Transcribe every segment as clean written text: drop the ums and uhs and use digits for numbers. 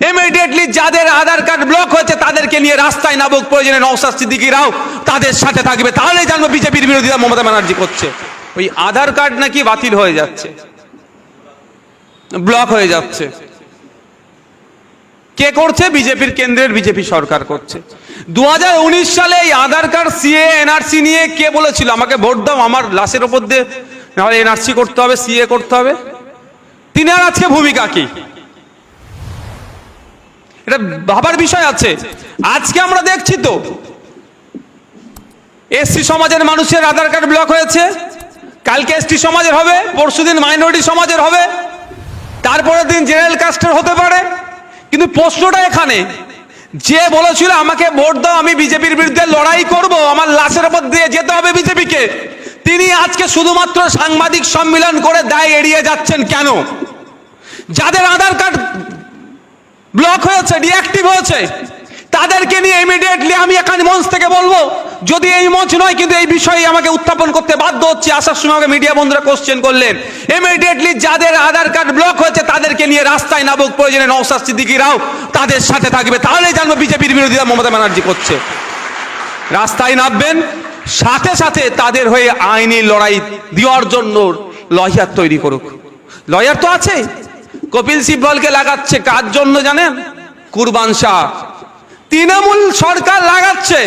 Immediately যাদের আধার card block হয়েছে তাদেরকে নিয়ে রাস্তায় নামুক, প্রয়োজনে নওশাদ সিদ্দিকীরাও তাদের সাথে থাকবে, তাহলে জানবো বিজেপির বিরোধিতা মমতা ব্যানার্জি করছে। ওই আধার কার্ড নাকি বাতিল হয়ে যাচ্ছে, ব্লক হয়ে যাচ্ছে। কে করছে? বিজেপির কেন্দ্রের বিজেপি সরকার করছে। 2019 সালে এই আধার কার্ড, সিএ, এনআরসি নিয়ে কে বলেছিল আমাকে ভোট দাও, আমার লাশের ওপর দিয়ে নাহলে এনআরসি করতে হবে, সিএ করতে হবে? তিনি আর আজকে ভূমিকা কি? এটা ভাবার বিষয় আছে। আজকে আমরা দেখছি তো এসসি সমাজের মানুষের আধার কার্ড ব্লক হয়েছে, কালকে এসটি সমাজের হবে, পরশুদিন মাইনরিটি সমাজের হবে, তারপরের দিন জেনারেল কাস্টের হতে পারে। কিন্তু প্রশ্নটা এখানে, যে বলেছিল আমাকে ভোট দাও, আমি বিজেপির বিরুদ্ধে লড়াই করব, আমার লাশের উপর দিয়ে যেতে হবে বিজেপিকে, তিনি আজকে শুধুমাত্র সাংবাদিক সম্মেলন করে দায় এড়িয়ে যাচ্ছেন কেন? যাদের আধার কার্ড ব্লক হয়েছে, ডিঅ্যাক্টিভ হয়েছে, তাদেরকে নিয়ে ইমিডিয়েটলি আমি এখানে মঞ্চ থেকে বলবো, যদি এই মঞ্চ নয় কিন্তু এই বিষয়ে আমাকে উত্থাপন করতে বাধ্য হচ্ছে। আসার সময় আমাকে মিডিয়া বন্ধুরা কোশ্চেন করলেন, ইমিডিয়েটলি যাদের আধার কার্ড ব্লক হয়েছে তাদেরকে নিয়ে রাস্তায় নামুক, প্রয়োজনে নওশাদ সিদ্দিকীরাও তাদের সাথে থাকবে, তাহলে জানবো বিজেপির বিরোধিতা মমতা ব্যানার্জি করছে। রাস্তায় নামবেন, সাথে সাথে তাদের হয়ে আইনি লড়াই দেওয়ার জন্য লয়ার তৈরি করুক। লয়ার তো আছে, কপিল সিব্বলকে লাগাচ্ছে কার জন্য জানেন? কুরবান শাহ। তৃণমূল সরকার লাগাচ্ছে,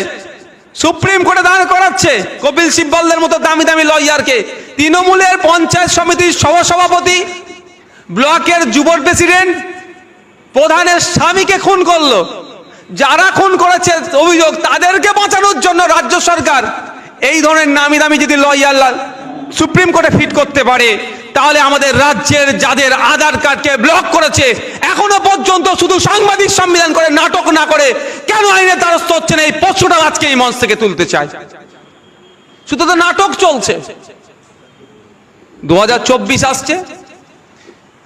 সুপ্রিম কোর্টে দাঁড় করাচ্ছে কপিল সিব্বলদের মতো দামি দামি লয়ারকে। তৃণমূলের পঞ্চায়েত সমিতির সহসভাপতি, ব্লকের যুব প্রেসিডেন্ট, প্রধানের স্বামীকে খুন করলো। যারা খুন করেছে অভিযোগ, তাদেরকে বাঁচানোর জন্য রাজ্য সরকার এই ধরনের নামি দামি যদি লয়ার সুপ্রিম কোর্টে ফিট করতে পারে, তাহলে আমাদের রাজ্যের যাদের আধার কার্ডকে ব্লক করেছে এখনো পর্যন্ত শুধু সাংবাদিক সম্মেলন করে নাটক না করে কেন আইনের দ্বারস্থ হচ্ছে না, এই প্রশ্নটা আজকে এই মঞ্চ থেকে তুলতে চাই। শুধু তো নাটক চলছে। 2024 আসছে,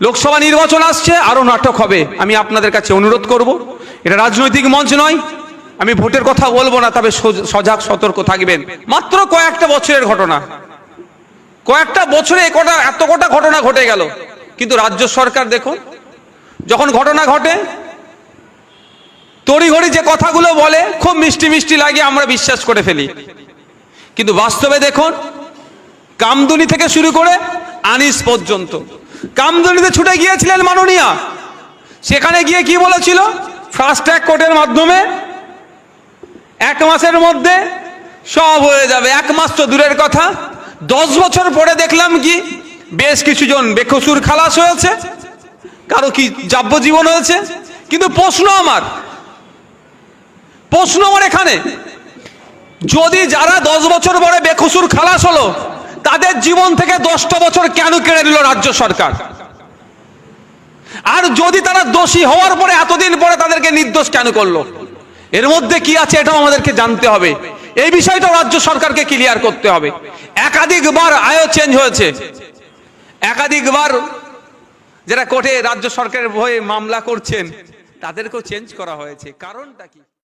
লোকসভা নির্বাচন আসছে, আরো নাটক হবে। আমি আপনাদের কাছে অনুরোধ করব, এটা রাজনৈতিক মঞ্চ নয়, আমি ভোটের কথা বলবো না, তবে সজাগ সতর্ক থাকবেন। মাত্র কয়েকটা বছরের ঘটনা, কয়েকটা বছরে এত কটা ঘটনা ঘটে গেল, কিন্তু রাজ্য সরকার দেখুন, যখন ঘটনা ঘটে তড়িঘড়ি যে কথাগুলো বলে খুব মিষ্টি মিষ্টি লাগে, আমরা বিশ্বাস করে ফেলি। কিন্তু বাস্তবে দেখুন, কামদুনি থেকে শুরু করে আনিস পর্যন্ত। কামদুনিতে ছুটে গিয়েছিলেন মাননীয়া, সেখানে গিয়ে কি বলেছিল? ফাস্ট ট্র্যাক কোর্টের মাধ্যমে 1 মাসের মধ্যে সব হয়ে যাবে। 1 মাস তো দূরের কথা, 10 বছর পরে দেখলাম কি বেশ কিছু জন বেকসুর খালাস হয়েছে, কারো কি যাবজ্জীবন হয়েছে। কিন্তু প্রশ্ন আমার এখানে, যদি যারা 10 বছর পরে বেকসুর খালাস হলো, তাদের জীবন থেকে 10টা বছর কেন কেড়ে নিল রাজ্য সরকার? আর যদি তারা দোষী হওয়ার পরে এতদিন পরে তাদেরকে নির্দোষ কেন করলো? এর মধ্যে কি আছে এটাও আমাদেরকে জানতে হবে। এই বিষয়টা রাজ্য সরকারকে ক্লিয়ার করতে হবে। একাধিকবার আয়ো চেঞ্জ হয়েছে, একাধিকবার যারা কোর্টে রাজ্য সরকারের হয়ে মামলা করছেন তাদেরকেও চেঞ্জ করা হয়েছে। কারণটা কি?